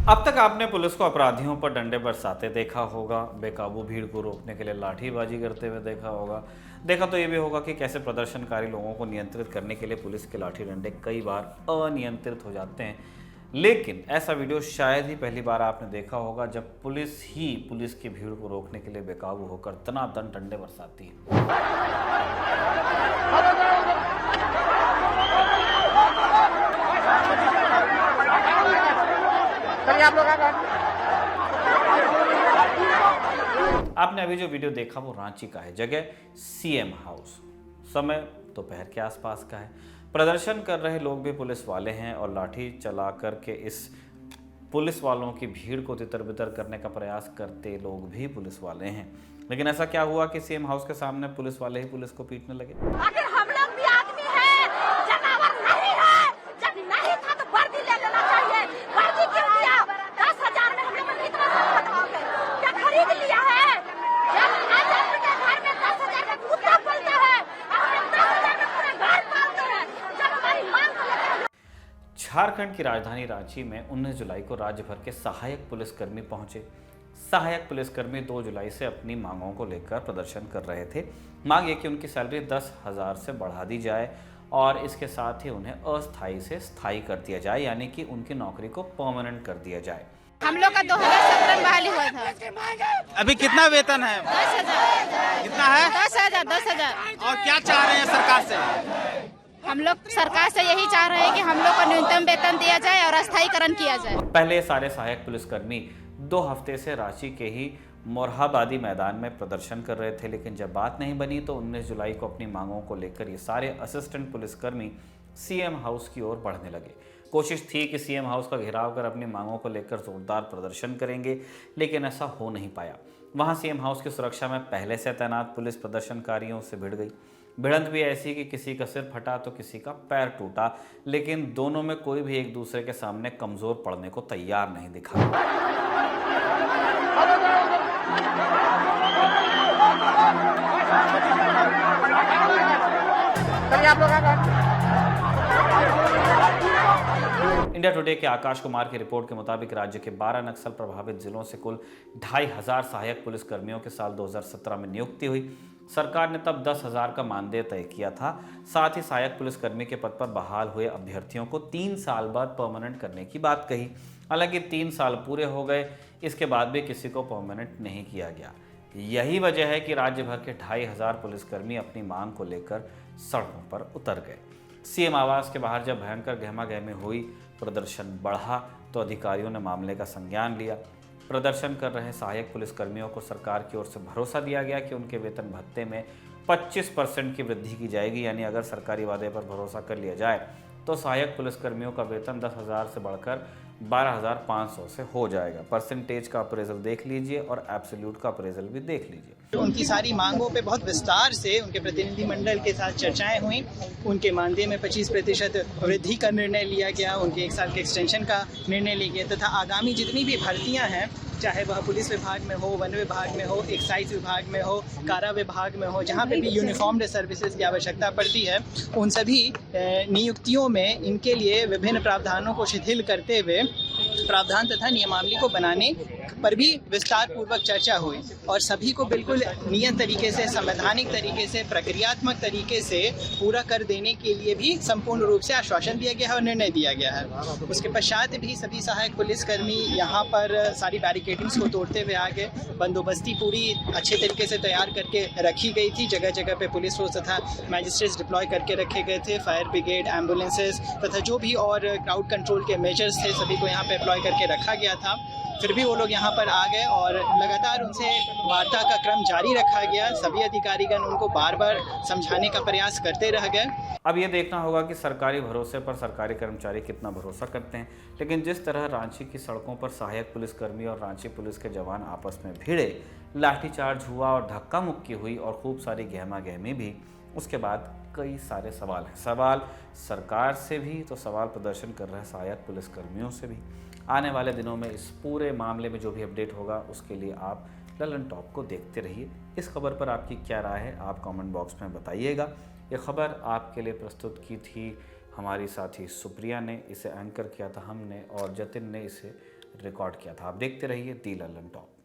अब तक आपने पुलिस को अपराधियों पर डंडे बरसाते देखा होगा, बेकाबू भीड़ को रोकने के लिए लाठीबाजी करते हुए देखा तो ये भी होगा कि कैसे प्रदर्शनकारी लोगों को नियंत्रित करने के लिए पुलिस के लाठी डंडे कई बार अनियंत्रित हो जाते हैं। लेकिन ऐसा वीडियो शायद ही पहली बार आपने देखा होगा जब पुलिस की भीड़ को रोकने के लिए बेकाबू होकर दनादन डंडे बरसाती है। आपने अभी जो वीडियो देखा वो रांची का है, जगह सीएम हाउस, समय दोपहर के आसपास का है। प्रदर्शन कर रहे लोग भी पुलिस वाले हैं और लाठी चला करके इस पुलिस वालों की भीड़ को तितर बितर करने का प्रयास करते लोग भी पुलिस वाले हैं। लेकिन ऐसा क्या हुआ कि सीएम हाउस के सामने पुलिस वाले ही पुलिस को पीटने लगे? आखिर हम लोग भी आदमी हैं, जानवर नहीं है। जब नहीं था तो वर्दी ले लेना चाहिए। वर्दी क्यों दिया? 10,000 में हम लोग इतना सब बताओगे? क्या खरीद लिया है? जब आज आपके घर में 10,000 का कुत्ता पलता है, हमने 10,000 में पूरा घर पालते हैं। जब हमारी मांग को लेकर झारखंड की राजधानी रांची में 19 जुलाई को राज्य भर के सहायक पुलिसकर्मी पहुंचे। सहायक पुलिसकर्मी 2 जुलाई से अपनी मांगों को लेकर प्रदर्शन कर रहे थे। मांग ये कि उनकी सैलरी 10,000 से बढ़ा दी जाए और इसके साथ ही उन्हें अस्थायी से स्थायी कर दिया जाए, यानी कि उनकी नौकरी को परमानेंट कर दिया जाए। हम लोग का 2017 में बहाली हुआ था। अभी कितना वेतन है? 10,000। कितना है? 10,000। और क्या चाह रहे हैं सरकार से? हम लोग सरकार से यही चाह रहे हैं कि हम लोग को न्यूनतम वेतन दिया जाए और अस्थायीकरण किया जाए। पहले सारे सहायक पुलिसकर्मी 2 हफ्ते से रांची के ही मोरहाबादी मैदान में प्रदर्शन कर रहे थे, लेकिन जब बात नहीं बनी तो 19 जुलाई को अपनी मांगों को लेकर ये सारे असिस्टेंट पुलिसकर्मी सीएम हाउस की ओर बढ़ने लगे। कोशिश थी कि सीएम हाउस का घेराव कर अपनी मांगों को लेकर जोरदार प्रदर्शन करेंगे, लेकिन ऐसा हो नहीं पाया। वहां सीएम हाउस की सुरक्षा में पहले से तैनात पुलिस प्रदर्शनकारियों से भिड़ गई। भिड़ंत भी ऐसी कि किसी का सिर फटा तो किसी का पैर टूटा, लेकिन दोनों में कोई भी एक दूसरे के सामने कमजोर पड़ने को तैयार नहीं दिखा। इंडिया टुडे के आकाश कुमार की रिपोर्ट के मुताबिक राज्य के 12 नक्सल प्रभावित जिलों से कुल 2,500 सहायक पुलिसकर्मियों के साल 2017 में नियुक्ति हुई। सरकार ने तब 10,000 का मानदेय तय किया था। साथ ही सहायक पुलिसकर्मी के पद पर बहाल हुए अभ्यर्थियों को 3 साल बाद परमानेंट करने की बात कही। हालांकि 3 साल पूरे हो गए, इसके बाद भी किसी को परमानेंट नहीं किया गया। यही वजह है कि राज्य भर के 2,500 पुलिसकर्मी अपनी मांग को लेकर सड़कों पर उतर गए। सीएम आवास के बाहर जब भयंकर गहमागहमी हुई, प्रदर्शन बढ़ा तो अधिकारियों ने मामले का संज्ञान लिया। प्रदर्शन कर रहे सहायक पुलिसकर्मियों को सरकार की ओर से भरोसा दिया गया कि उनके वेतन भत्ते में 25% की वृद्धि की जाएगी, यानी अगर सरकारी वादे पर भरोसा कर लिया जाए तो सहायक पुलिसकर्मियों का वेतन 10,000 से बढ़कर 12,500 से हो जाएगा। परसेंटेज का अप्रेजल देख लीजिए और एब्सोल्यूट का अप्रेजल भी देख लीजिए। उनकी सारी मांगों पे बहुत विस्तार से उनके प्रतिनिधिमंडल के साथ चर्चाएं हुई। उनके मानदेय में 25% वृद्धि का निर्णय लिया गया, उनके 1 साल के एक्सटेंशन का निर्णय लिया गया तथा आगामी जितनी भी भर्तियां हैं, चाहे वह पुलिस विभाग में हो, वन विभाग में हो, एक्साइज विभाग में हो, कारा विभाग में हो, जहां पे भी यूनिफॉर्म्ड सर्विसेज की आवश्यकता पड़ती है, उन सभी नियुक्तियों में इनके लिए विभिन्न प्रावधानों को शिथिल करते हुए प्रावधान तथा नियमावली को बनाने पर भी विस्तार पूर्वक चर्चा हुई और सभी को बिल्कुल नियत तरीके से, संवैधानिक तरीके से, प्रक्रियात्मक तरीके से पूरा कर देने के लिए भी संपूर्ण रूप से आश्वासन दिया गया है और निर्णय दिया गया है। उसके पश्चात भी सभी सहायक पुलिसकर्मी यहाँ पर सारी बैरिकेडिंग्स को तोड़ते हुए आ गए। बंदोबस्ती पूरी अच्छे तरीके से तैयार करके रखी गई थी। जगह जगह पे पुलिस फोर्स तथा मैजिस्ट्रेट्स डिप्लॉय करके रखे गए थे। फायर ब्रिगेड, एम्बुलेंसेज तथा जो भी और क्राउड कंट्रोल के मेजर्स थे, सभी को यहाँ पे डिप्लॉय करके रखा गया था। फिर भी वो लोग यहाँ पर आ गए और लगातार उनसे वार्ता का क्रम जारी रखा गया। सभी अधिकारीगण उनको बार बार समझाने का प्रयास करते रह गए। अब ये देखना होगा कि सरकारी भरोसे पर सरकारी कर्मचारी कितना भरोसा करते हैं। लेकिन जिस तरह रांची की सड़कों पर सहायक पुलिसकर्मी और रांची पुलिस के जवान आपस में भिड़े, लाठीचार्ज हुआ और धक्का मुक्की हुई और खूब सारी गहमा-गहमी भी, उसके बाद कई सारे सवाल हैं। सवाल सरकार से भी तो सवाल प्रदर्शन कर रहे सहायक पुलिसकर्मियों से भी। आने वाले दिनों में इस पूरे मामले में जो भी अपडेट होगा उसके लिए आप ललन टॉप को देखते रहिए। इस खबर पर आपकी क्या राय है आप कमेंट बॉक्स में बताइएगा। ये खबर आपके लिए प्रस्तुत की थी हमारी साथी सुप्रिया ने, इसे एंकर किया था हमने और जतिन ने इसे रिकॉर्ड किया था। आप देखते रहिए दी लल्लन टॉप।